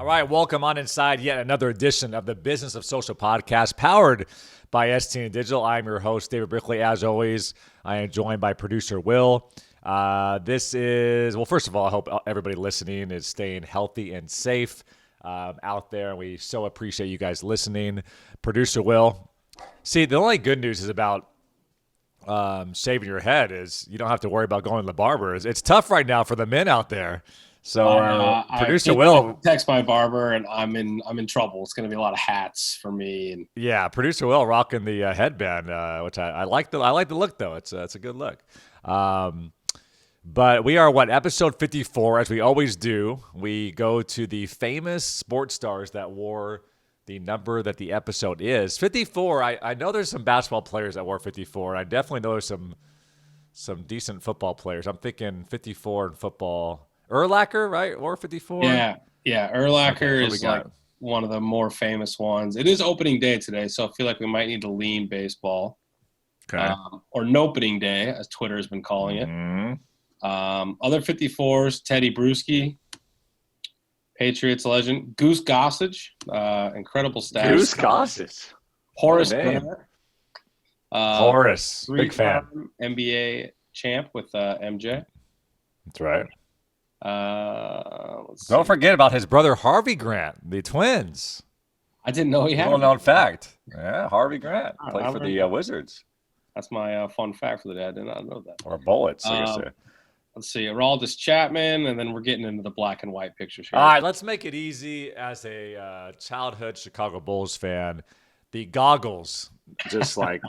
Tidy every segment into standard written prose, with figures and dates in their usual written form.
All right, welcome on inside yet another edition of the Business of Social podcast powered by STN Digital. I'm your host, David Brickley. As always, I am joined by producer Will. This is, well, first of all, I hope everybody listening is staying healthy and safe out there. We so appreciate you guys listening. Producer Will. See, the only good news is about shaving your head is you don't have to worry about going to the barber. It's tough right now for the men out there. So producer Will, text my barber, and I'm in trouble. It's going to be a lot of hats for me. And yeah, producer Will rocking the headband, which I like the look though. It's a good look. But we are episode 54, as we always do. We go to the famous sports stars that wore the number that the episode is 54. I know there's some basketball players that wore 54. I definitely know there's some decent football players. I'm thinking 54 in football. Urlacher, right? Or 54? Yeah. Urlacher is like one of the more famous ones. It is opening day today, so I feel like we might need to lean baseball. Okay. Or Nopening Day, as Twitter has been calling it. Mm-hmm. Other 54s, Teddy Bruschi, Patriots legend. Goose Gossage, incredible stats. Goose Gossage. Horace Grant. Horace, big fan. NBA champ with MJ. That's right. Let's Don't see. forget about his brother Harvey Grant, the twins. I didn't know he had. Little known fact. Yeah, Harvey Grant I played for the Wizards. That's my fun fact for the day. I did not know that. Or Bullets, I guess. Let's see. Aroldis Chapman, and then we're getting into the black and white pictures here. All right, let's make it easy. As a childhood Chicago Bulls fan, the goggles, just like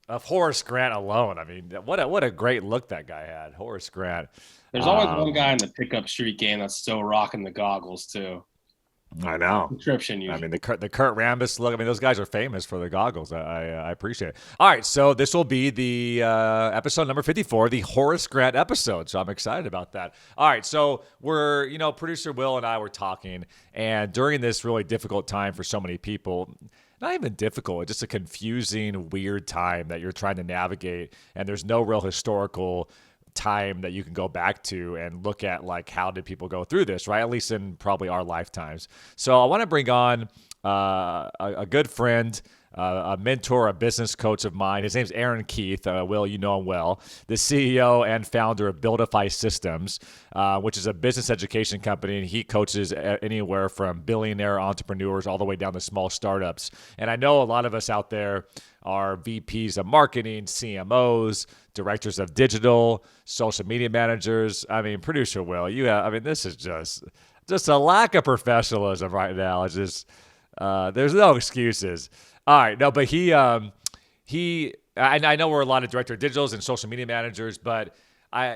of Horace Grant alone. I mean, what a great look that guy had, Horace Grant. There's always one guy in the pickup street game that's still rocking the goggles too. I know. Subscription usually. I mean, the Kurt Rambis look. I mean, those guys are famous for the goggles. I appreciate it. All right, so this will be the episode number 54, the Horace Grant episode. So I'm excited about that. All right, so we're, producer Will and I were talking, and during this really difficult time for so many people, not even difficult, it's just a confusing, weird time that you're trying to navigate, and there's no real historical time that you can go back to and look at, like, how did people go through this, right? At least in probably our lifetimes. So I want to bring on a good friend, a mentor, a business coach of mine. His name's Aaron Keith. Will, you know him well. The CEO and founder of Buildify Systems, which is a business education company, and he coaches anywhere from billionaire entrepreneurs all the way down to small startups. And I know a lot of us out there are VPs of marketing, CMOs, directors of digital, social media managers. I mean, producer Will, this is just a lack of professionalism right now. It's just there's no excuses. All right, no, but I know we're a lot of director of digitals and social media managers, but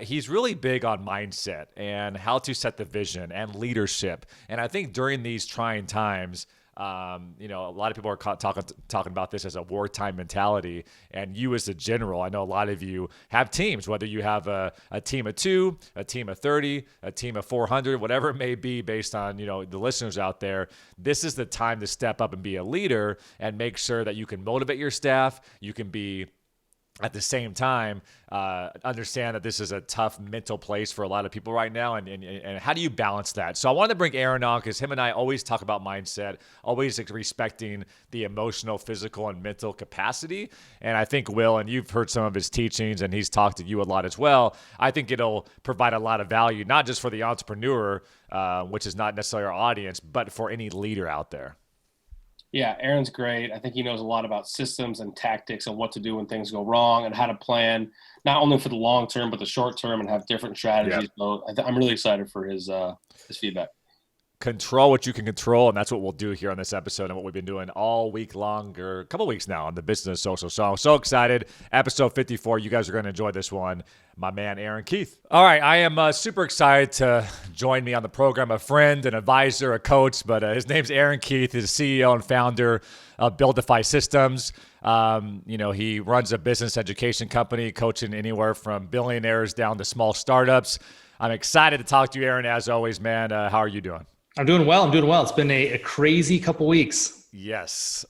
he's really big on mindset and how to set the vision and leadership. And I think during these trying times, a lot of people are talking about this as a wartime mentality. And you as a general, I know a lot of you have teams, whether you have a team of 2, a team of 30, a team of 400, whatever it may be based on, the listeners out there. This is the time to step up and be a leader and make sure that you can motivate your staff. You can be, at the same time, understand that this is a tough mental place for a lot of people right now, and how do you balance that? So I wanted to bring Aaron on because him and I always talk about mindset, always respecting the emotional, physical, and mental capacity. And I think Will, and you've heard some of his teachings, and he's talked to you a lot as well. I think it'll provide a lot of value, not just for the entrepreneur, which is not necessarily our audience, but for any leader out there. Yeah, Aaron's great. I think he knows a lot about systems and tactics and what to do when things go wrong and how to plan, not only for the long term, but the short term, and have different strategies. Yeah. So I'm really excited for his feedback. Control what you can control, and that's what we'll do here on this episode and what we've been doing all week long, or a couple weeks now on the Business Social. So I'm so excited. Episode 54. You guys are going to enjoy this one. My man, Aaron Keith. All right, I am super excited to join me on the program, a friend, an advisor, a coach, but his name's Aaron Keith. He's the CEO and founder of Buildify Systems. He runs a business education company, coaching anywhere from billionaires down to small startups. I'm excited to talk to you, Aaron, as always, man. How are you doing? I'm doing well. It's been a crazy couple weeks. Yes.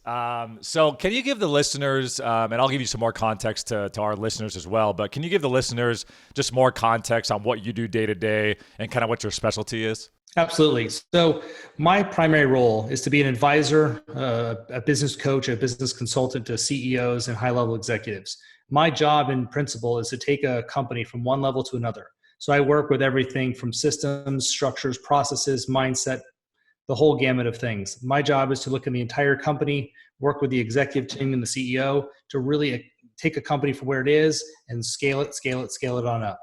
So can you give the listeners, and I'll give you some more context to our listeners as well, but can you give the listeners just more context on what you do day to day and kind of what your specialty is? Absolutely. So my primary role is to be an advisor, a business coach, a business consultant to CEOs and high-level executives. My job in principle is to take a company from one level to another. So I work with everything from systems, structures, processes, mindset, the whole gamut of things. My job is to look at the entire company, work with the executive team and the CEO to really take a company from where it is and scale it on up.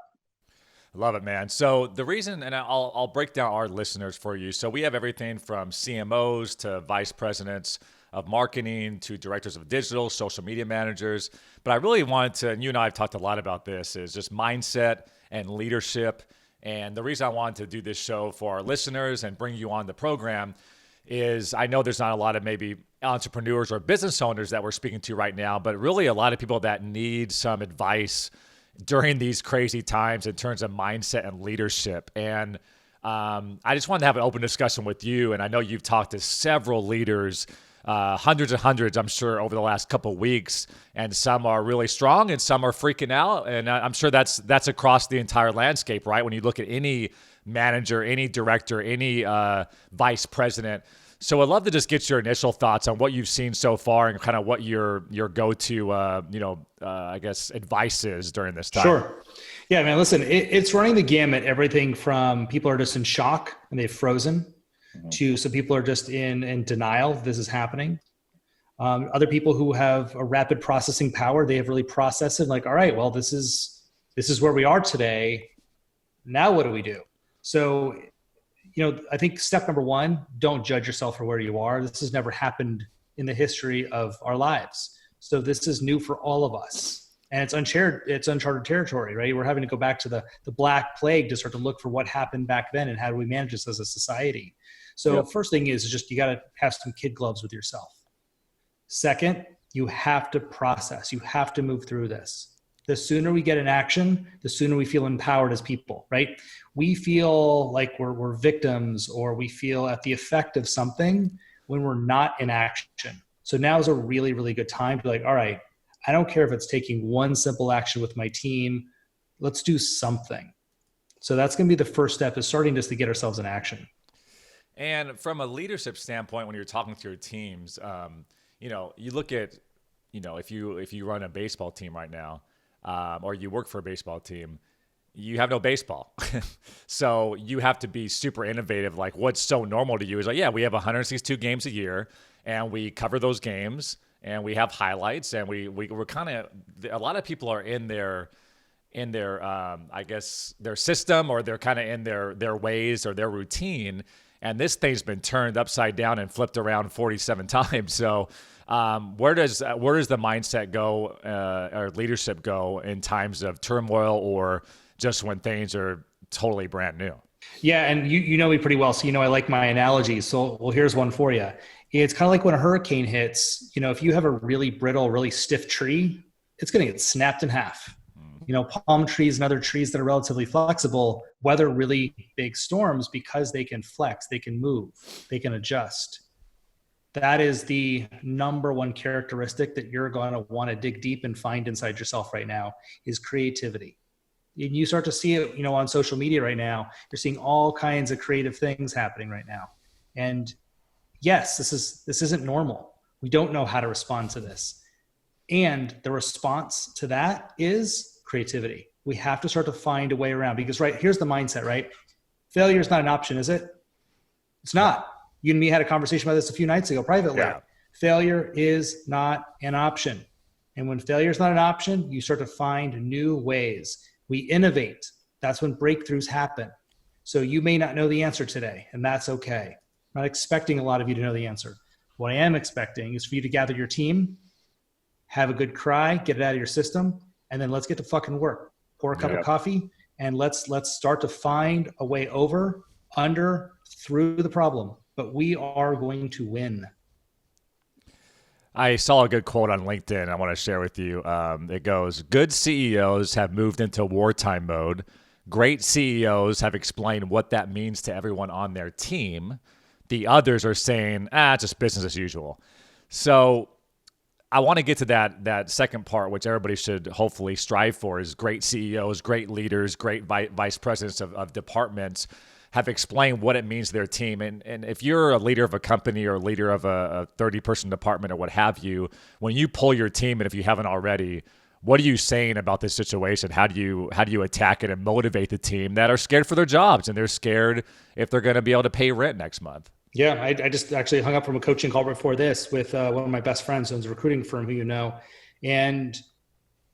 Love it, man. So the reason, and I'll break down our listeners for you. So we have everything from CMOs to vice presidents of marketing to directors of digital, social media managers. But I really wanted to, and you and I have talked a lot about this, is just mindset and leadership. And the reason I wanted to do this show for our listeners and bring you on the program is I know there's not a lot of maybe entrepreneurs or business owners that we're speaking to right now, but really a lot of people that need some advice during these crazy times in terms of mindset and leadership. And I just wanted to have an open discussion with you. And I know you've talked to several leaders, hundreds and hundreds, I'm sure, over the last couple of weeks. And some are really strong and some are freaking out. And I'm sure that's across the entire landscape, right? When you look at any manager, any director, any vice president. So I'd love to just get your initial thoughts on what you've seen so far and kind of what your go-to, I guess, advice is during this time. Sure. Yeah, man, listen, it's running the gamut, everything from people are just in shock and they've frozen to some people are just in denial this is happening. Other people who have a rapid processing power, they have really processed it like, all right, well, this is where we are today. Now what do we do? So I think step number one, don't judge yourself for where you are. This has never happened in the history of our lives. So this is new for all of us. And it's uncharted territory, right? We're having to go back to the Black Plague to start to look for what happened back then and how do we manage this as a society. So First thing is just you got to have some kid gloves with yourself. Second, you have to process. You have to move through this. The sooner we get in action, the sooner we feel empowered as people, right? We feel like we're victims or we feel at the effect of something when we're not in action. So now is a really, really good time to be like, all right, I don't care if it's taking one simple action with my team. Let's do something. So that's going to be the first step is starting just to get ourselves in action. And from a leadership standpoint, when you're talking to your teams, you look at, if you run a baseball team right now, or you work for a baseball team, you have no baseball. So you have to be super innovative. Like what's so normal to you is like, yeah, we have 162 games a year and we cover those games and we have highlights and we're kind of, a lot of people are in their I guess their system or they're kind of in their ways or their routine. And this thing's been turned upside down and flipped around 47 times. So where does the mindset go or leadership go in times of turmoil or just when things are totally brand new? Yeah, and you know me pretty well, so I like my analogies. So, well, here's one for you. It's kind of like when a hurricane hits. If you have a really brittle, really stiff tree, it's going to get snapped in half. Palm trees and other trees that are relatively flexible weather really big storms because they can flex, they can move, they can adjust. That is the number one characteristic that you're going to want to dig deep and find inside yourself right now is creativity. And you start to see it, on social media right now. You're seeing all kinds of creative things happening right now. And yes, this isn't normal. We don't know how to respond to this. And the response to that is creativity. We have to start to find a way around because here's the mindset, right? Failure is not an option, is it? It's not. You and me had a conversation about this a few nights ago privately. Yeah. Failure is not an option. And when failure is not an option, you start to find new ways. We innovate. That's when breakthroughs happen. So you may not know the answer today, and that's okay. I'm not expecting a lot of you to know the answer. What I am expecting is for you to gather your team, have a good cry, get it out of your system, and then let's get to fucking work. Pour a cup of coffee, and let's start to find a way over, under, through the problem. But we are going to win. I saw a good quote on LinkedIn I want to share with you. It goes, good CEOs have moved into wartime mode. Great CEOs have explained what that means to everyone on their team. The others are saying, just business as usual. So I want to get to that second part, which everybody should hopefully strive for, is great CEOs, great leaders, great vice presidents of departments have explained what it means to their team. And if you're a leader of a company or a leader of a 30-person department or what have you, when you pull your team, and if you haven't already, what are you saying about this situation? How do you attack it and motivate the team that are scared for their jobs and they're scared if they're going to be able to pay rent next month? Yeah, I just actually hung up from a coaching call before this with one of my best friends who owns a recruiting firm who you know, and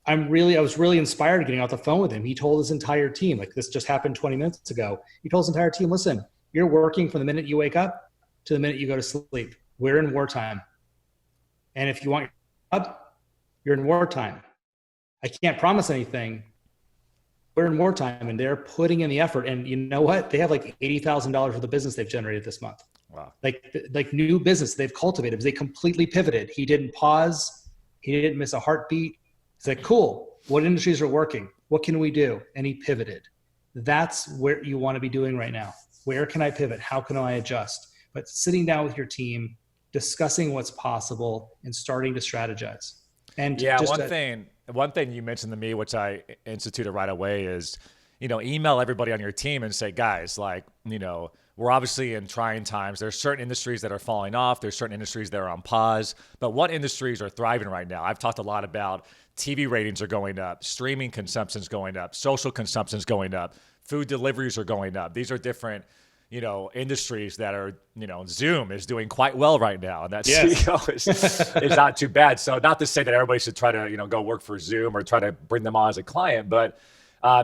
I was really inspired getting off the phone with him. He told his entire team, like this just happened 20 minutes ago. He told his entire team, listen, you're working from the minute you wake up to the minute you go to sleep. We're in wartime. And if you want your job, you're in wartime. I can't promise anything. We're in wartime, and they're putting in the effort. And you know what? They have like $80,000 for the business they've generated this month. Wow. Like new business they've cultivated. They completely pivoted. He didn't pause. He didn't miss a heartbeat. He's like, cool, what industries are working? What can we do? And he pivoted. That's where you want to be doing right now. Where can I pivot? How can I adjust? But sitting down with your team, discussing what's possible, and starting to strategize. And yeah, one thing you mentioned to me, which I instituted right away, is, email everybody on your team and say, guys, like, we're obviously in trying times. There's certain industries that are falling off. There's certain industries that are on pause. But what industries are thriving right now? I've talked a lot about TV ratings are going up, streaming consumption's going up, social consumption's going up, food deliveries are going up. These are different, industries that are, Zoom is doing quite well right now. And that CEO is not too bad. So not to say that everybody should try to, go work for Zoom or try to bring them on as a client. But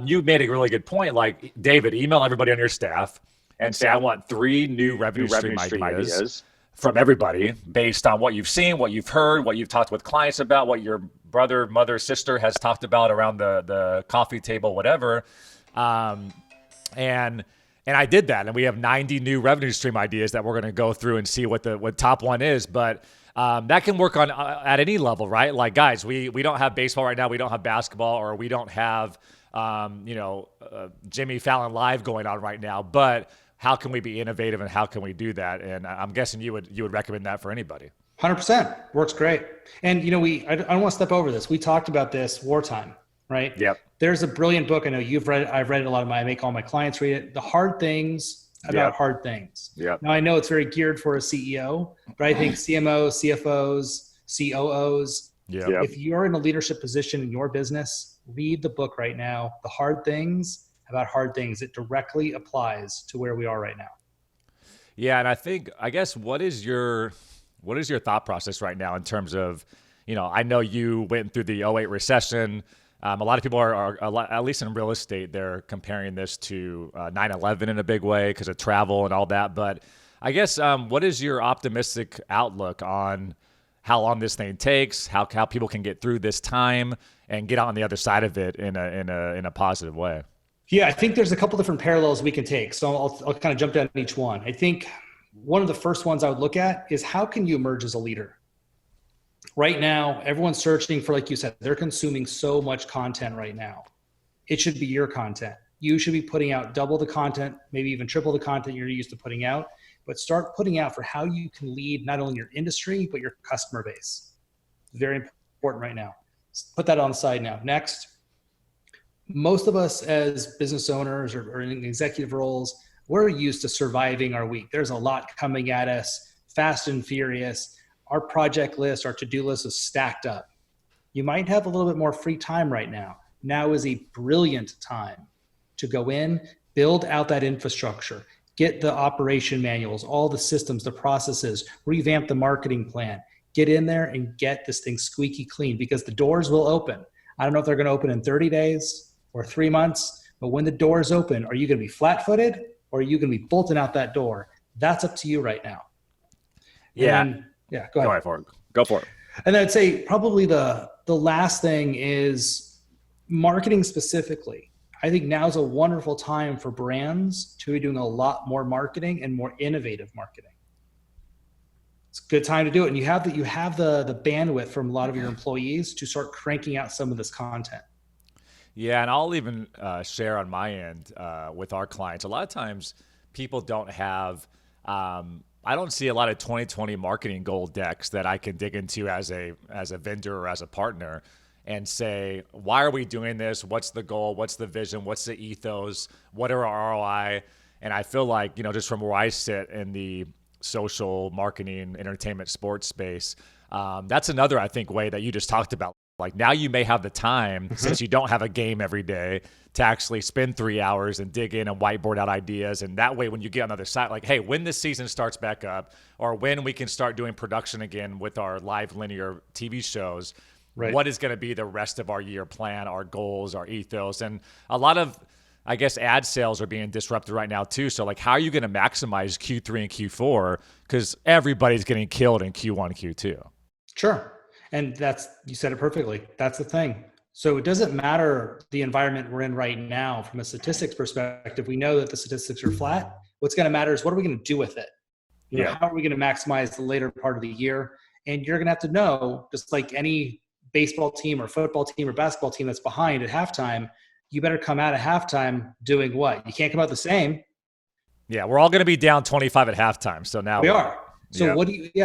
you made a really good point. Like, David, email everybody on your staff and say, I want 3 new revenue stream ideas from everybody based on what you've seen, what you've heard, what you've talked with clients about, what your brother, mother, sister has talked about around the coffee table, whatever. And I did that. And we have 90 new revenue stream ideas that we're going to go through and see what top one is. But that can work on at any level, right? Like, guys, we don't have baseball right now. We don't have basketball, or we don't have, Jimmy Fallon Live going on right now. But how can we be innovative, and how can we do that? And I'm guessing you would recommend that for anybody. 100% works great. And I don't want to step over this. We talked about this, wartime, right? Yep. There's a brilliant book. I know you've read it. I've read it a lot. I make all my clients read it. The Hard Things About Hard Things. Yep. Now I know it's very geared for a CEO, but I think CMOs, CFOs, COOs, if you're in a leadership position in your business, read the book right now, The Hard Things About Hard Things. It directly applies to where we are right now. Yeah, and I guess what is your thought process right now in terms of, I know you went through the '08 recession. A lot of people are at least in real estate, they're comparing this to 9/11 in a big way because of travel and all that. But I guess what is your optimistic outlook on how long this thing takes, how people can get through this time and get out on the other side of it in a positive way? Yeah, I think there's a couple different parallels we can take. So I'll kind of jump down each one. I think one of the first ones I would look at is how can you emerge as a leader? Right now, everyone's searching for, like you said, they're consuming so much content right now. It should be your content. You should be putting out double the content, maybe even triple the content you're used to putting out, but start putting out for how you can lead not only your industry, but your customer base. Very important right now. Put that on the side now. Next, most of us as business owners or in executive roles, we're used to surviving our week. There's a lot coming at us, fast and furious. Our project list, our to-do list is stacked up. You might have a little bit more free time right now. Now is a brilliant time to go in, build out that infrastructure, get the operation manuals, all the systems, the processes, revamp the marketing plan, get in there and get this thing squeaky clean, because the doors will open. I don't know if they're going to open in 30 days or 3 months, but when the doors open, are you going to be flat-footed or are you going to be bolting out that door? That's up to you right now. Yeah. Go ahead. Go for it. And I'd say probably the last thing is marketing specifically. I think now is a wonderful time for brands to be doing a lot more marketing and more innovative marketing. It's a good time to do it. And you have the bandwidth from a lot of your employees to start cranking out some of this content. Yeah, and I'll even share on my end with our clients. A lot of times people don't have I don't see a lot of 2020 marketing goal decks that I can dig into as a vendor or as a partner and say, why are we doing this? What's the goal? What's the vision? What's the ethos? What are our ROI? And I feel like, just from where I sit in the social marketing, entertainment, sports space, that's another, I think, way that you just talked about. Like now you may have the time, since you don't have a game every day, to actually spend 3 hours and dig in and whiteboard out ideas. And that way, when you get on the other side, like, hey, when this season starts back up, or when we can start doing production again with our live linear TV shows, what is going to be the rest of our year plan, our goals, our ethos? And a lot of, I guess, ad sales are being disrupted right now too. So like, how are you going to maximize Q3 and Q4? Because everybody's getting killed in Q1, Q2. Sure. And you said it perfectly. That's the thing. So it doesn't matter the environment we're in right now from a statistics perspective. We know that the statistics are flat. What's going to matter is what are we going to do with it? How are we going to maximize the later part of the year? And you're going to have to know, just like any baseball team or football team or basketball team that's behind at halftime, you better come out at halftime doing what? You can't come out the same. Yeah, we're all going to be down 25 at halftime. So now we are. So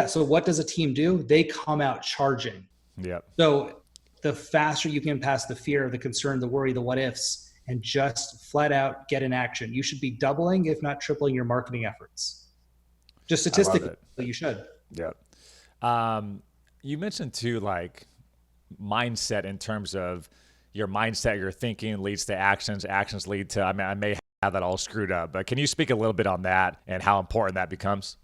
so what does a team do? They come out charging. Yep. So the faster you can pass the fear, the concern, the worry, the what ifs, and just flat out get in action. You should be doubling, if not tripling, your marketing efforts. Just statistically, you should. Yep. You mentioned too, like mindset in terms of your mindset, your thinking leads to actions. Actions lead to, I may have that all screwed up, but can you speak a little bit on that and how important that becomes?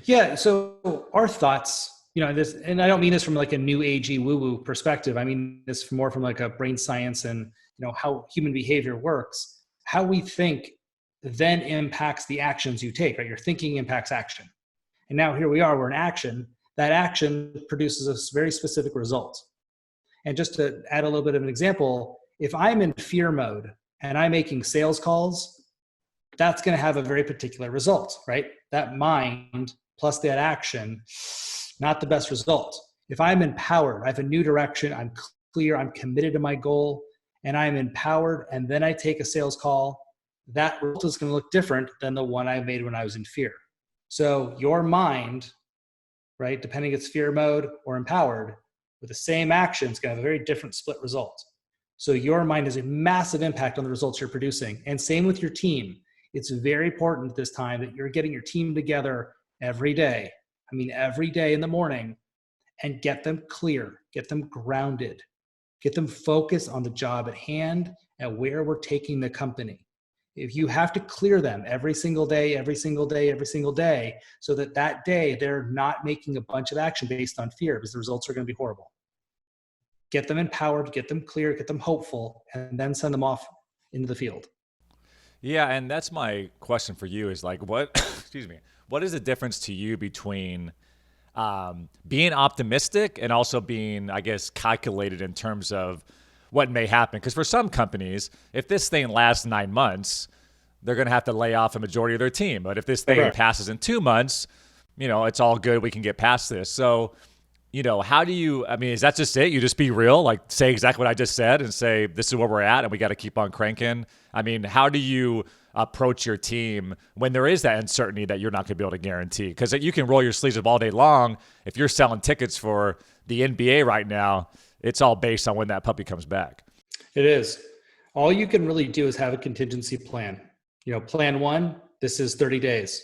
Yeah. So our thoughts, this, and I don't mean this from like a new agey woo-woo perspective. I mean this more from like a brain science and, how human behavior works. How we think then impacts the actions you take, right? Your thinking impacts action. And now here we are, we're in action. That action produces a very specific result. And just to add a little bit of an example, if I'm in fear mode and I'm making sales calls, that's going to have a very particular result, right? That mind plus that action, not the best result. If I'm empowered, I have a new direction, I'm clear, I'm committed to my goal, and I'm empowered, and then I take a sales call, that result is going to look different than the one I made when I was in fear. So your mind, right, depending if it's fear mode or empowered, with the same action, it's going to have a very different split result. So your mind has a massive impact on the results you're producing. And same with your team. It's very important at this time that you're getting your team together every day. I mean, every day in the morning, and get them clear, get them grounded, get them focused on the job at hand and where we're taking the company. If you have to clear them every single day, so that day they're not making a bunch of action based on fear, because the results are going to be horrible. Get them empowered, get them clear, get them hopeful, and then send them off into the field. Yeah, and that's my question for you is like, what, what is the difference to you between being optimistic and also being, I guess, calculated in terms of what may happen? Because for some companies, if this thing lasts 9 months, they're going to have to lay off a majority of their team. But if this thing passes in 2 months, it's all good. We can get past this. So, how do you, is that just it? You just be real, like say exactly what I just said and say, this is where we're at and we got to keep on cranking. How do you approach your team when there is that uncertainty that you're not going to be able to guarantee? Because you can roll your sleeves up all day long. If you're selling tickets for the NBA right now, it's all based on when that puppy comes back. It is. All you can really do is have a contingency plan. Plan 1, this is 30 days.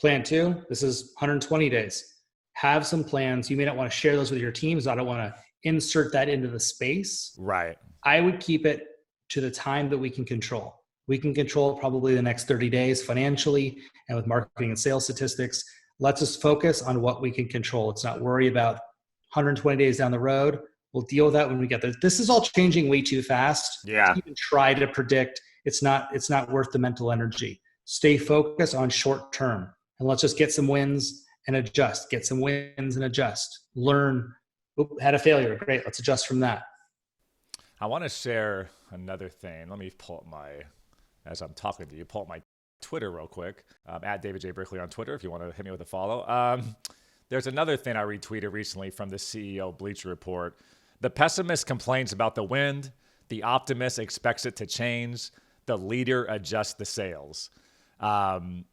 Plan 2, this is 120 days. Have some plans. You may not want to share those with your teams. I don't want to insert that into the space. Right. I would keep it to the time that we can control. We can control probably the next 30 days financially and with marketing and sales statistics. Let's just focus on what we can control. Let's not worry about 120 days down the road. We'll deal with that when we get there. This is all changing way too fast. Yeah. To even try to predict. It's not worth the mental energy. Stay focused on short term, and let's just get some wins and adjust. Get some wins and adjust. Learn. Had a failure. Great. Let's adjust from that. I want to share another thing. Let me pull up as I'm talking to you, pull up my Twitter real quick. At David J. Brickley on Twitter if you want to hit me with a follow. There's another thing I retweeted recently from the CEO of Bleacher Report. The pessimist complains about the wind. The optimist expects it to change. The leader adjusts the sails. And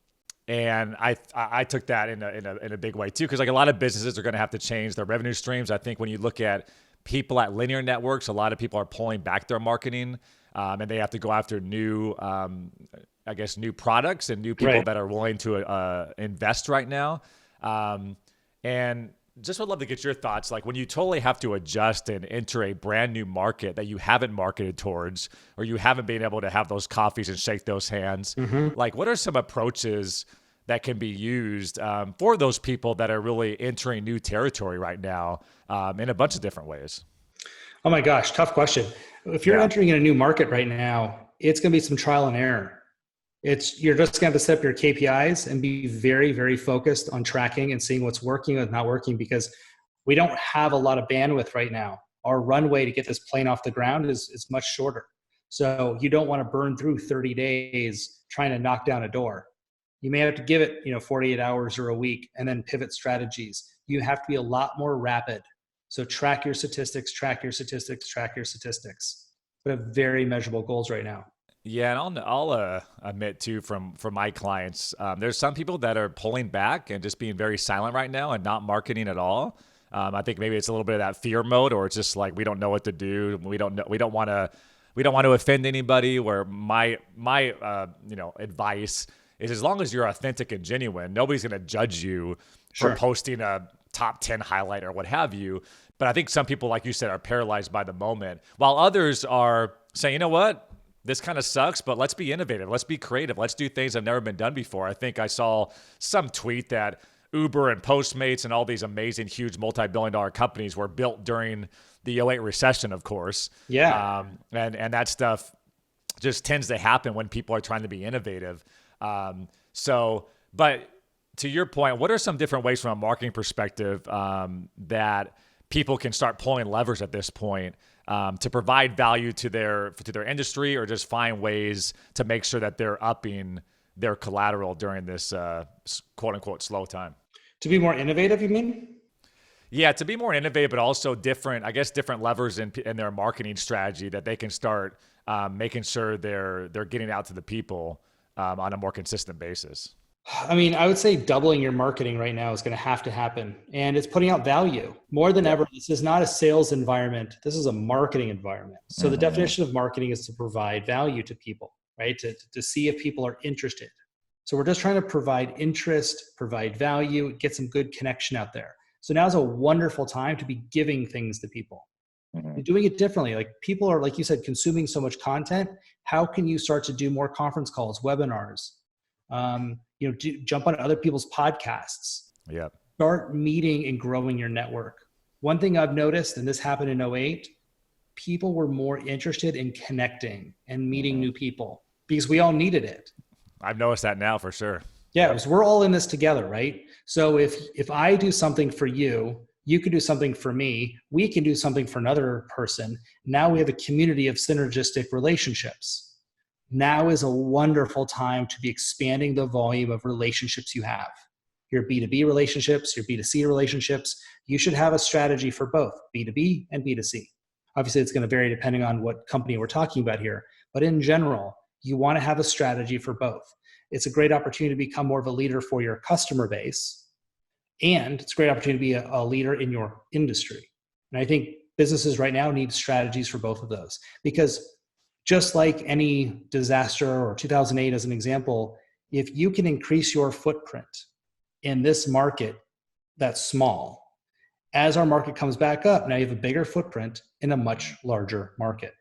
I took that in a big way too, because like a lot of businesses are going to have to change their revenue streams. I think when you look at people at linear networks, a lot of people are pulling back their marketing, and they have to go after new I guess, new products and new people that are willing to invest right now. And just would love to get your thoughts. Like when you totally have to adjust and enter a brand new market that you haven't marketed towards, or you haven't been able to have those coffees and shake those hands, like what are some approaches that can be used for those people that are really entering new territory right now in a bunch of different ways? Oh my gosh, tough question. If you're entering in a new market right now, it's going to be some trial and error. You're just going to have to set up your KPIs and be very, very focused on tracking and seeing what's working and not working, because we don't have a lot of bandwidth right now. Our runway to get this plane off the ground is much shorter. So you don't want to burn through 30 days trying to knock down a door. You may have to give it, 48 hours or a week and then pivot strategies. You have to be a lot more rapid. So track your statistics, but have very measurable goals right now. Yeah, and I'll admit too from my clients, there's some people that are pulling back and just being very silent right now and not marketing at all. I think maybe it's a little bit of that fear mode, or it's just like we don't know what to do. We don't want to offend anybody. Where my advice is, as long as you're authentic and genuine, nobody's going to judge you for posting a top 10 highlight or what have you. But I think some people, like you said, are paralyzed by the moment, while others are saying, you know what? This kind of sucks, but let's be innovative. Let's be creative. Let's do things that have never been done before. I think I saw some tweet that Uber and Postmates and all these amazing, huge multi-billion-dollar companies were built during the '08 recession, of course. Yeah. And that stuff just tends to happen when people are trying to be innovative. But to your point, what are some different ways from a marketing perspective that people can start pulling levers at this point to provide value to their industry, or just find ways to make sure that they're upping their collateral during this quote unquote slow time? To be more innovative, you mean? Yeah, to be more innovative, but also different levers in their marketing strategy that they can start making sure they're getting out to the people on a more consistent basis. I mean, I would say doubling your marketing right now is going to have to happen, and it's putting out value more than ever. This is not a sales environment. This is a marketing environment. So the definition of marketing is to provide value to people, right? To see if people are interested. So we're just trying to provide interest, provide value, get some good connection out there. So now's a wonderful time to be giving things to people. You're doing it differently. Like people are, like you said, consuming so much content. How can you start to do more conference calls, webinars? Jump on other people's podcasts. Yep. Start meeting and growing your network. One thing I've noticed, and this happened in '08, people were more interested in connecting and meeting new people because we all needed it. I've noticed that now for sure. Yeah, because we're all in this together, right? So if I do something for you, you can do something for me, we can do something for another person. Now we have a community of synergistic relationships. Now is a wonderful time to be expanding the volume of relationships you have. Your B2B relationships, your B2C relationships. You should have a strategy for both B2B and B2C. Obviously, it's going to vary depending on what company we're talking about here. But in general, you want to have a strategy for both. It's a great opportunity to become more of a leader for your customer base. And it's a great opportunity to be a leader in your industry. And I think businesses right now need strategies for both of those, because just like any disaster, or 2008 as an example, if you can increase your footprint in this market that's small, as our market comes back up, now you have a bigger footprint in a much larger market.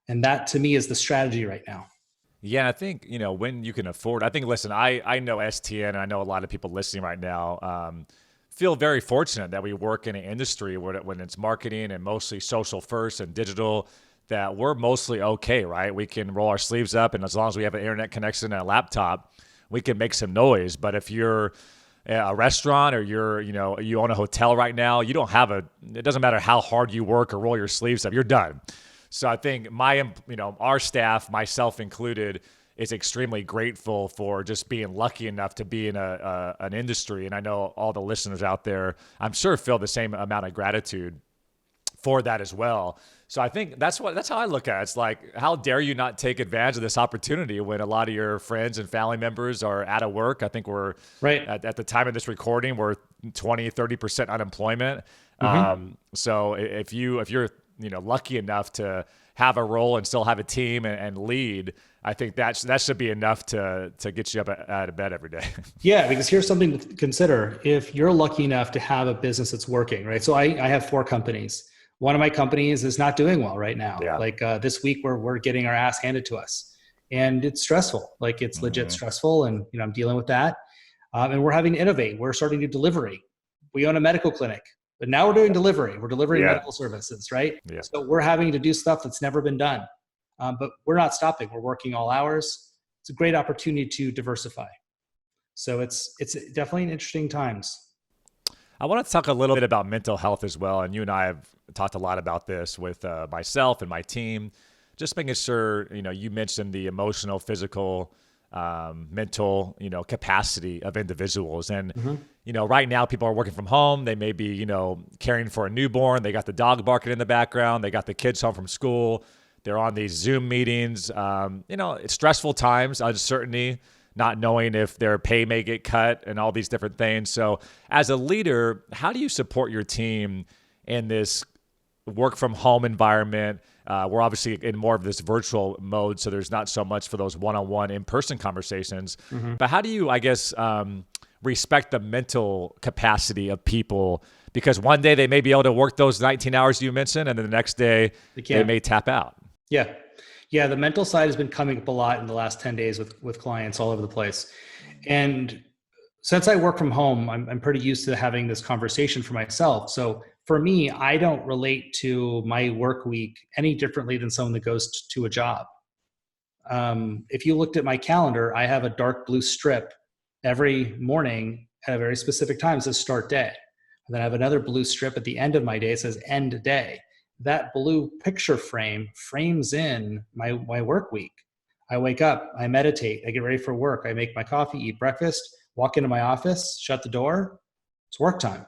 And that to me is the strategy right now. Yeah, I think, when you can afford, listen, I know STN, and I know a lot of people listening right now feel very fortunate that we work in an industry when it's marketing and mostly social first and digital, that we're mostly okay, right? We can roll our sleeves up, and as long as we have an internet connection and a laptop, we can make some noise. But if you're a restaurant, or you own a hotel right now, it doesn't matter how hard you work or roll your sleeves up, you're done. So I think our staff, myself included, is extremely grateful for just being lucky enough to be in an industry. And I know all the listeners out there, I'm sure, feel the same amount of gratitude for that as well. So I think that's how I look at it. It's like, how dare you not take advantage of this opportunity when a lot of your friends and family members are out of work? I think we're right at the time of this recording, we're 20-30% unemployment. So if you're lucky enough to have a role and still have a team and lead, I think that should be enough to get you up out of bed every day. Yeah, because here's something to consider. If you're lucky enough to have a business that's working, right? So I have 4 companies. One of my companies is not doing well right now. Yeah. Like this week, we're getting our ass handed to us, and it's stressful. Like it's legit stressful, and I'm dealing with that. And we're having to innovate. We're starting to do delivery. We own a medical clinic, but now we're doing delivery. We're delivering medical services, right? Yeah. So we're having to do stuff that's never been done. But we're not stopping. We're working all hours. It's a great opportunity to diversify. So it's definitely an interesting times. I want to talk a little bit about mental health as well. And you and I have talked a lot about this with myself and my team, just making sure, you mentioned the emotional, physical, mental, capacity of individuals. And, right now people are working from home. They may be, caring for a newborn. They got the dog barking in the background. They got the kids home from school. They're on these Zoom meetings. It's stressful times, uncertainty, not knowing if their pay may get cut and all these different things. So as a leader, how do you support your team in this work from home environment? We're obviously in more of this virtual mode, so there's not so much for those one-on-one in-person conversations. But how do you, respect the mental capacity of people? Because one day they may be able to work those 19 hours you mentioned, and then the next day they may tap out. Yeah. Yeah. The mental side has been coming up a lot in the last 10 days with clients all over the place. And since I work from home, I'm pretty used to having this conversation for myself. So for me, I don't relate to my work week any differently than someone that goes to a job. If you looked at my calendar, I have a dark blue strip every morning at a very specific time. It says start day. And then I have another blue strip at the end of my day. It says end day. That blue picture frames in my work week. I wake up, I meditate, I get ready for work, I make my coffee, eat breakfast, walk into my office, shut the door, it's work time.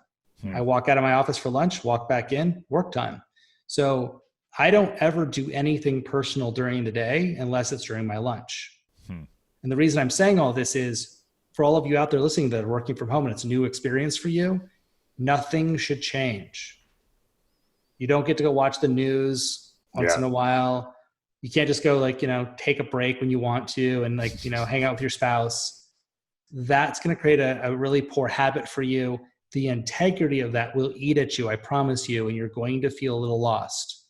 I walk out of my office for lunch, walk back in, work time. So I don't ever do anything personal during the day unless it's during my lunch. And the reason I'm saying all this is for all of you out there listening that are working from home and it's a new experience for you, nothing should change. You don't get to go watch the news once in a while. You can't just go take a break when you want to and hang out with your spouse. That's going to create a really poor habit for you. The integrity of that will eat at you, I promise you, and you're going to feel a little lost.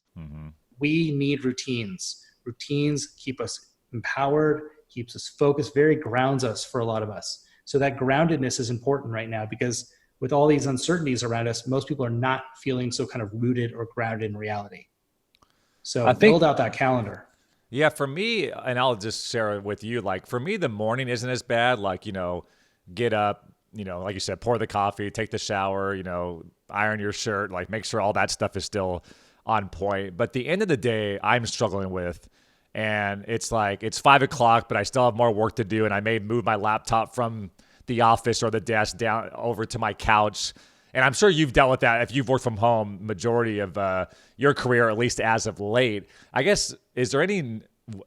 We need routines. Routines keep us empowered, keeps us focused, very grounds us for a lot of us. So that groundedness is important right now because with all these uncertainties around us, most people are not feeling so kind of rooted or grounded in reality. So build out that calendar. Yeah, for me, and I'll just share it with you, for me, the morning isn't as bad. Get up, like you said, pour the coffee, take the shower, iron your shirt, make sure all that stuff is still on point. But the end of the day, I'm struggling with, and it's 5 o'clock, but I still have more work to do. And I may move my laptop from the office or the desk down over to my couch. And I'm sure you've dealt with that if you've worked from home majority of your career, at least as of late. I guess, is there any,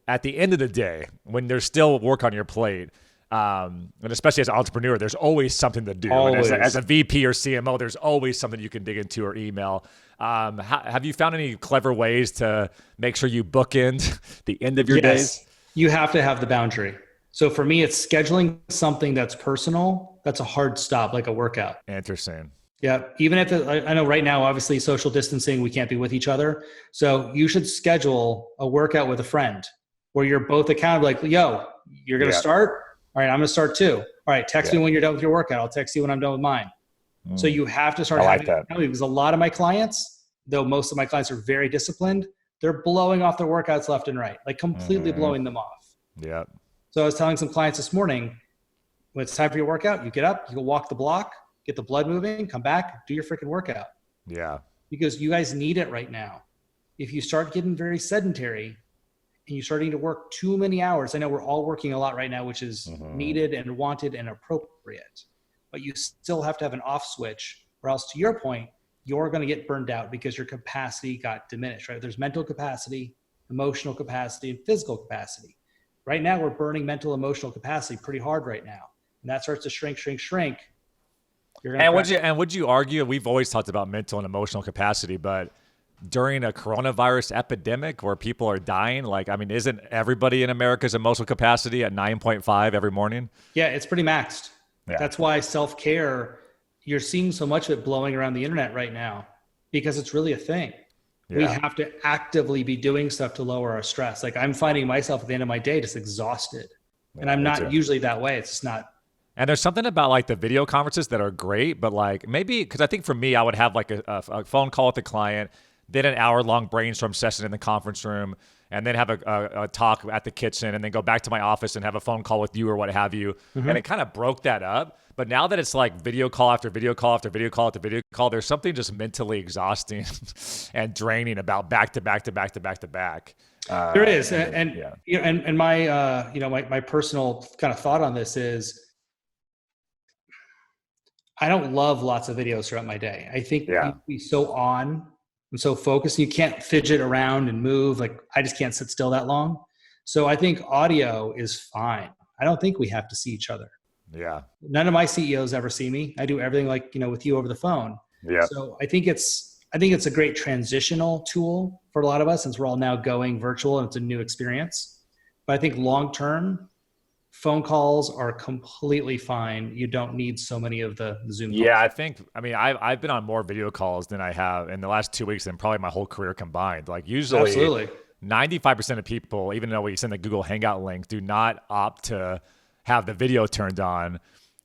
at the end of the day, when there's still work on your plate, and especially as an entrepreneur, there's always something to do. And as a VP or CMO, there's always something you can dig into or email. Have you found any clever ways to make sure you bookend the end of your days? You have to have the boundary. So for me, it's scheduling something that's personal. That's a hard stop, like a workout. Interesting. Yeah. Even if I know right now, obviously social distancing, we can't be with each other. So you should schedule a workout with a friend where you're both accountable. Yo, you're going to start. All right, I'm going to start too. All right, text me when you're done with your workout. I'll text you when I'm done with mine. So you have to start having that. Because a lot of my clients, though most of my clients are very disciplined, they're blowing off their workouts left and right, completely blowing them off. Yeah. So I was telling some clients this morning, when it's time for your workout, you get up, you go walk the block, get the blood moving, come back, do your freaking workout. Yeah. Because you guys need it right now. If you start getting very sedentary and you're starting to work too many hours, I know we're all working a lot right now, which is needed and wanted and appropriate, but you still have to have an off switch, or else, to your point, you're going to get burned out because your capacity got diminished, right? There's mental capacity, emotional capacity, and physical capacity. Right now, we're burning mental, emotional capacity pretty hard right now. And that starts to shrink. And would you argue, we've always talked about mental and emotional capacity, but during a coronavirus epidemic where people are dying? Like, I mean, isn't everybody in America's emotional capacity at 9.5 every morning? Yeah, it's pretty maxed. Yeah. That's why self-care, you're seeing so much of it blowing around the internet right now because it's really a thing. Yeah. We have to actively be doing stuff to lower our stress. Like I'm finding myself at the end of my day just exhausted. Yeah, and I'm not usually that way. It's just not. And there's something about like the video conferences that are great, but like maybe, because I think for me, I would have like a phone call with the client, then an hour-long brainstorm session in the conference room, and then have a talk at the kitchen, and then go back to my office and have a phone call with you or what have you. Mm-hmm. And it kind of broke that up. But now that it's like video call after video call after video call after video call, there's something just mentally exhausting and draining about back to back to back to back to back. There is, and my my personal kind of thought on this is, I don't love lots of videos throughout my day. I think you be so on and so focused. You can't fidget around and move. Like I just can't sit still that long. So I think audio is fine. I don't think we have to see each other. Yeah. None of my CEOs ever see me. I do everything like, with you over the phone. Yeah. So I think it's a great transitional tool for a lot of us since we're all now going virtual and it's a new experience. But I think long-term, phone calls are completely fine. You don't need so many of the Zoom calls. Yeah, I've been on more video calls than I have in the last 2 weeks than probably my whole career combined. Like usually, absolutely, 95% of people, even though we send the Google Hangout link, do not opt to have the video turned on.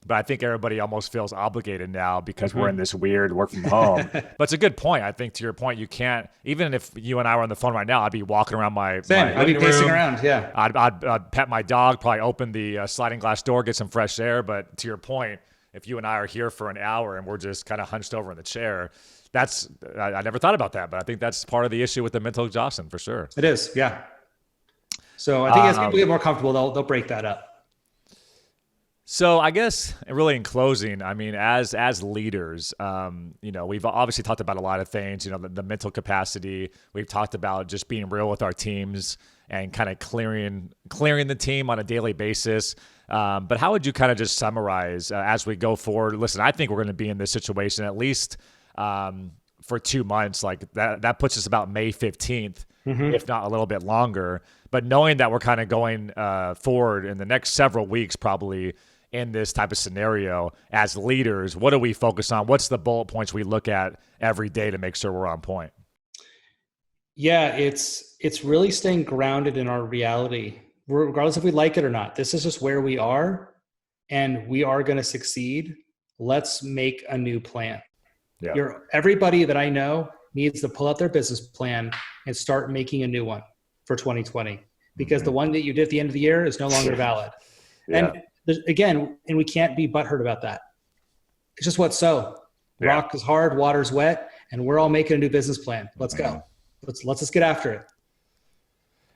But I think everybody almost feels obligated now because we're in this weird work from home. But it's a good point. I think to your point, you can't, even if you and I were on the phone right now, I'd be walking around I'd be pacing around. Yeah. I'd pet my dog, probably open the sliding glass door, get some fresh air. But to your point, if you and I are here for an hour and we're just kind of hunched over in the chair, I never thought about that, but I think that's part of the issue with the mental exhaustion for sure. It is. Yeah. So I think as people get more comfortable, they'll break that up. So I guess really in closing, I mean, as leaders, we've obviously talked about a lot of things, the mental capacity. We've talked about just being real with our teams and kind of clearing the team on a daily basis. But how would you kind of just summarize as we go forward? Listen, I think we're going to be in this situation at least for 2 months. Like that puts us about May 15th, if not a little bit longer. But knowing that we're kind of going forward in the next several weeks, probably in this type of scenario as leaders, what do we focus on? What's the bullet points we look at every day to make sure we're on point? Yeah, it's really staying grounded in our reality, regardless if we like it or not. This is just where we are, and we are going to succeed. Let's make a new plan. Yeah. Everybody that I know needs to pull out their business plan and start making a new one for 2020, because the one that you did at the end of the year is no longer valid. Yeah. And we can't be butthurt about that. It's just what's so. Yeah. Rock is hard, water's wet, and we're all making a new business plan. Let's go. Let's get after it.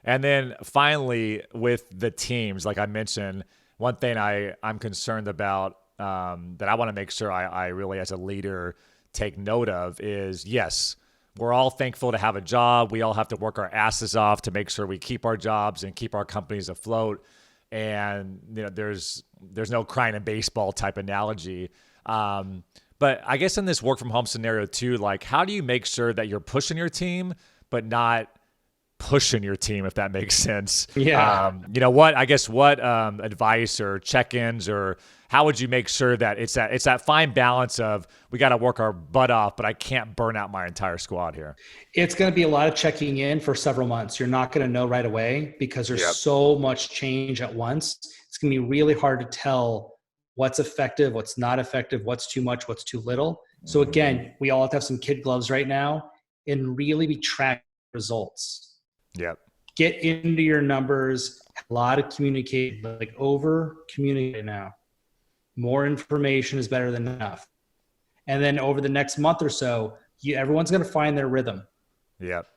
And then finally, with the teams, like I mentioned, one thing I'm concerned about that I want to make sure I really, as a leader, take note of is, yes, we're all thankful to have a job. We all have to work our asses off to make sure we keep our jobs and keep our companies afloat. And there's no crying in baseball type analogy. But I guess in this work from home scenario too, like how do you make sure that you're pushing your team, but not pushing your team, if that makes sense? Yeah. What advice or check-ins, or how would you make sure that it's that fine balance of we got to work our butt off, but I can't burn out my entire squad here? It's going to be a lot of checking in for several months. You're not going to know right away because there's so much change at once. It's going to be really hard to tell what's effective, what's not effective, what's too much, what's too little. So again, we all have to have some kid gloves right now and really be tracking results. Yep. Get into your numbers, a lot of communicate, like over communicate now. More information is better than enough. And then over the next month or so, everyone's going to find their rhythm. Yep.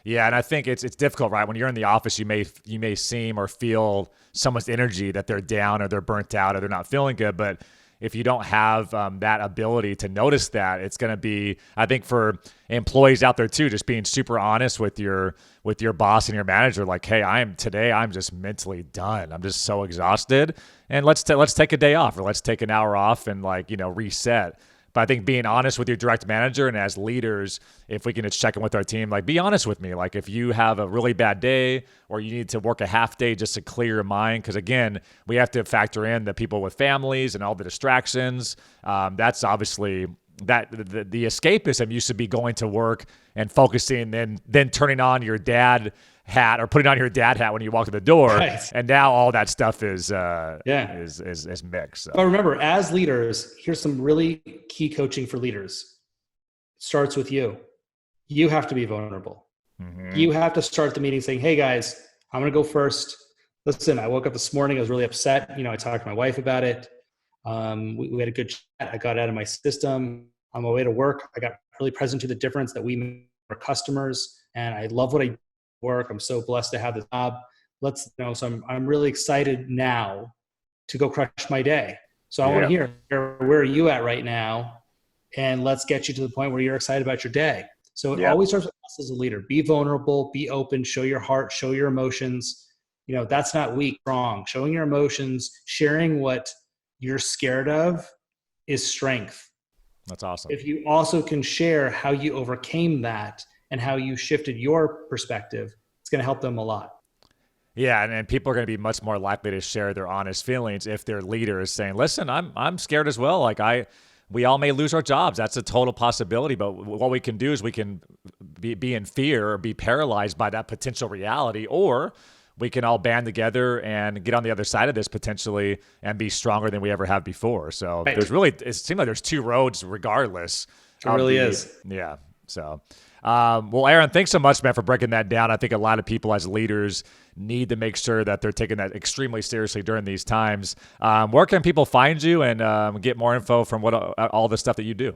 Yeah, and I think it's difficult, right? When you're in the office, you may seem or feel someone's energy that they're down or they're burnt out or they're not feeling good. But if you don't have that ability to notice that, it's going to be, I think, for employees out there too, just being super honest with your boss and your manager, like, hey, I'm just mentally done. I'm just so exhausted, and let's take a day off, or let's take an hour off and reset. But I think being honest with your direct manager, and as leaders, if we can just check in with our team, like, be honest with me. Like, if you have a really bad day or you need to work a half day just to clear your mind, because again, we have to factor in the people with families and all the distractions. That's obviously that the escapism used to be going to work and focusing, then turning on your dad hat or putting on your dad hat when you walk to the door. Right. And now all that stuff is mixed. So. But remember, as leaders, here's some really key coaching for leaders. It starts with you. You have to be vulnerable. Mm-hmm. You have to start the meeting saying, hey guys, I'm going to go first. Listen, I woke up this morning. I was really upset. I talked to my wife about it. We had a good chat. I got out of my system. On my way to work, I got really present to the difference that we make for customers. And I love what I do work. I'm so blessed to have this job. So I'm really excited now to go crush my day. So I want to hear, where are you at right now? And let's get you to the point where you're excited about your day. So it always starts with us as a leader. Be vulnerable, be open, show your heart, show your emotions. That's not weak, strong. Showing your emotions, sharing what you're scared of is strength. That's awesome. If you also can share how you overcame that and how you shifted your perspective, it's going to help them a lot. Yeah, and people are going to be much more likely to share their honest feelings if their leader is saying, listen, I'm scared as well. Like we all may lose our jobs. That's a total possibility. But what we can do is we can be in fear or be paralyzed by that potential reality, or we can all band together and get on the other side of this potentially and be stronger than we ever have before. So it seems like there's two roads regardless. It really is. Yeah. So, well, Aaron, thanks so much, man, for breaking that down. I think a lot of people as leaders need to make sure that they're taking that extremely seriously during these times. Where can people find you and get more info from all the stuff that you do?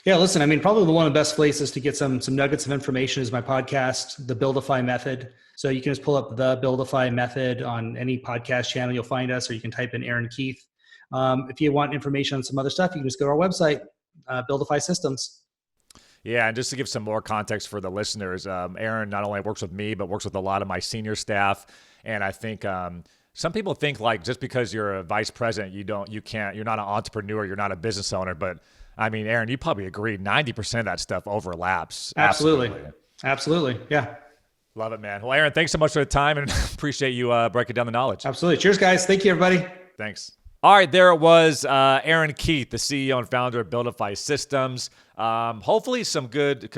Yeah, listen, probably one of the best places to get some nuggets of information is my podcast, The Buildify Method. So you can just pull up The Buildify Method on any podcast channel. You'll find us, or you can type in Aaron Keith. If you want information on some other stuff, you can just go to our website, Buildify Systems. Yeah, and just to give some more context for the listeners, Aaron not only works with me, but works with a lot of my senior staff. And I think some people think like just because you're a vice president, you're not an entrepreneur, you're not a business owner. But Aaron, you probably agree 90% of that stuff overlaps. Absolutely. Yeah. Love it, man. Well, Aaron, thanks so much for the time and appreciate you breaking down the knowledge. Absolutely. Cheers, guys. Thank you, everybody. Thanks. All right, there it was, Aaron Keith, the CEO and founder of Buildify Systems. Hopefully some good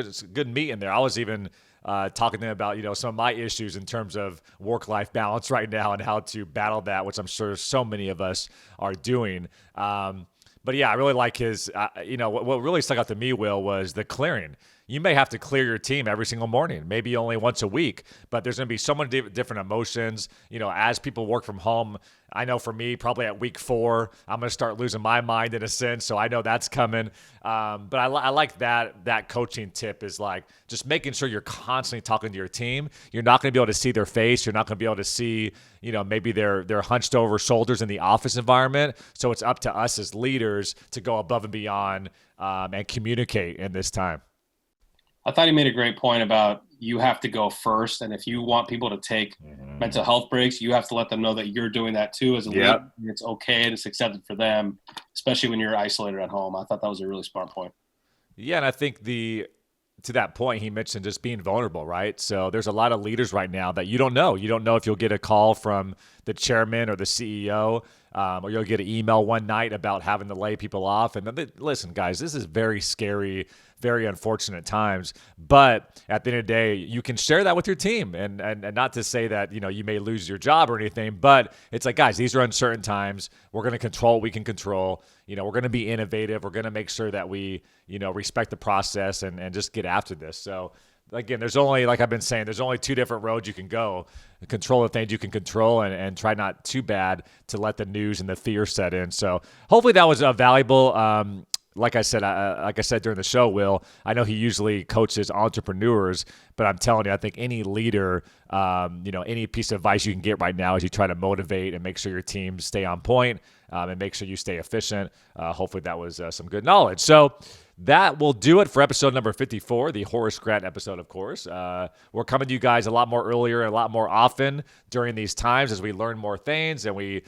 meat in there. I was even talking to him about, some of my issues in terms of work-life balance right now and how to battle that, which I'm sure so many of us are doing. But yeah, I really like his, what really stuck out to me, Will, was the clearing. You may have to clear your team every single morning, maybe only once a week, but there's going to be so many different emotions. As people work from home, I know for me, probably at week 4, I'm going to start losing my mind in a sense. So I know that's coming. But I like that coaching tip is like just making sure you're constantly talking to your team. You're not going to be able to see their face. You're not going to be able to see, maybe they're hunched over shoulders in the office environment. So it's up to us as leaders to go above and beyond and communicate in this time. I thought he made a great point about you have to go first. And if you want people to take mental health breaks, you have to let them know that you're doing that too as a leader. It's okay and it's accepted for them, especially when you're isolated at home. I thought that was a really smart point. Yeah, and I think to that point, he mentioned just being vulnerable, right? So there's a lot of leaders right now that you don't know. You don't know if you'll get a call from the chairman or the CEO, or you'll get an email one night about having to lay people off. And then, listen, guys, this is very scary, very unfortunate times. But at the end of the day, you can share that with your team. And not to say that, you may lose your job or anything, but it's like, guys, these are uncertain times. We're going to control what we can control. We're going to be innovative. We're going to make sure that we, respect the process and just get after this. So again, there's only, like I've been saying, there's only 2 different roads you can go. Control the things you can control and try not too bad to let the news and the fear set in. So hopefully that was valuable. Like I said during the show, Will, I know he usually coaches entrepreneurs, but I'm telling you, I think any leader, any piece of advice you can get right now as you try to motivate and make sure your teams stay on point and make sure you stay efficient. Hopefully that was some good knowledge. So that will do it for episode number 54, the Horace Grant episode, of course. We're coming to you guys a lot more earlier and a lot more often during these times as we learn more things and we,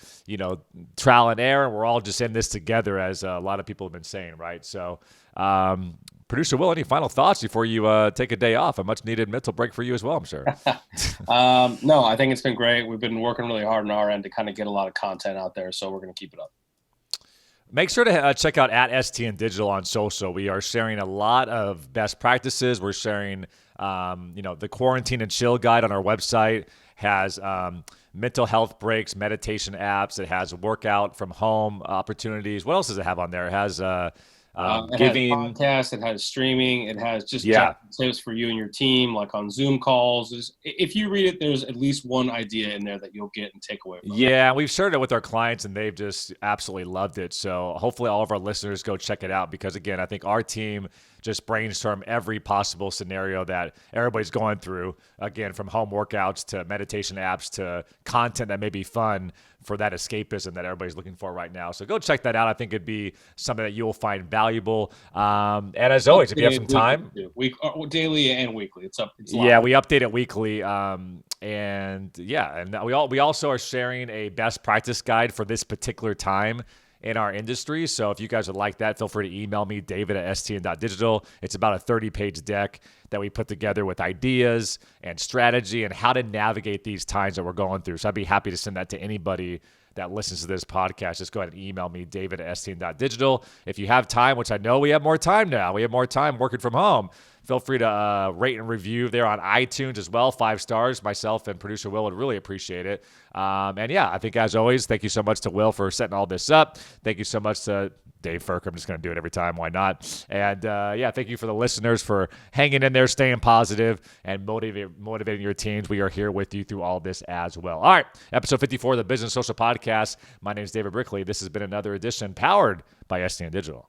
trial and error, and we're all just in this together, as a lot of people have been saying, right? So, Producer Will, any final thoughts before you take a day off? A much-needed mental break for you as well, I'm sure. No, I think it's been great. We've been working really hard on our end to kind of get a lot of content out there, so we're going to keep it up. Make sure to check out at STN Digital on social. We are sharing a lot of best practices. We're sharing, the Quarantine and Chill Guide on our website has mental health breaks, meditation apps. It has workout from home opportunities. What else does it have on there? It has giving. It has podcasts. It has streaming. It has just tips for you and your team, like on Zoom calls. If you read it, there's at least one idea in there that you'll get and take away from it. Yeah, we've shared it with our clients, and they've just absolutely loved it. So hopefully all of our listeners go check it out because, again, I think our team just brainstorm every possible scenario that everybody's going through, again, from home workouts to meditation apps to content that may be fun for that escapism that everybody's looking for right now. So go check that out. I think it'd be something that you'll find valuable. And as always, if you have some time, daily and weekly, it's up. Yeah, we update it weekly. And we also are sharing a best practice guide for this particular time in our industry. So if you guys would like that, feel free to email me, david@stn.digital. It's about a 30-page deck that we put together with ideas and strategy and how to navigate these times that we're going through. So I'd be happy to send that to anybody that listens to this podcast. Just go ahead and email me, david@stn.digital. If you have time, which I know we have more time now, we have more time working from home, feel free to rate and review there on iTunes as well. 5 stars. Myself and producer Will would really appreciate it. I think as always, thank you so much to Will for setting all this up. Thank you so much to Dave Firk. I'm just going to do it every time. Why not? And thank you for the listeners for hanging in there, staying positive, and motivating your teams. We are here with you through all this as well. All right. Episode 54 of the Business Social Podcast. My name is David Brickley. This has been another edition powered by STN Digital.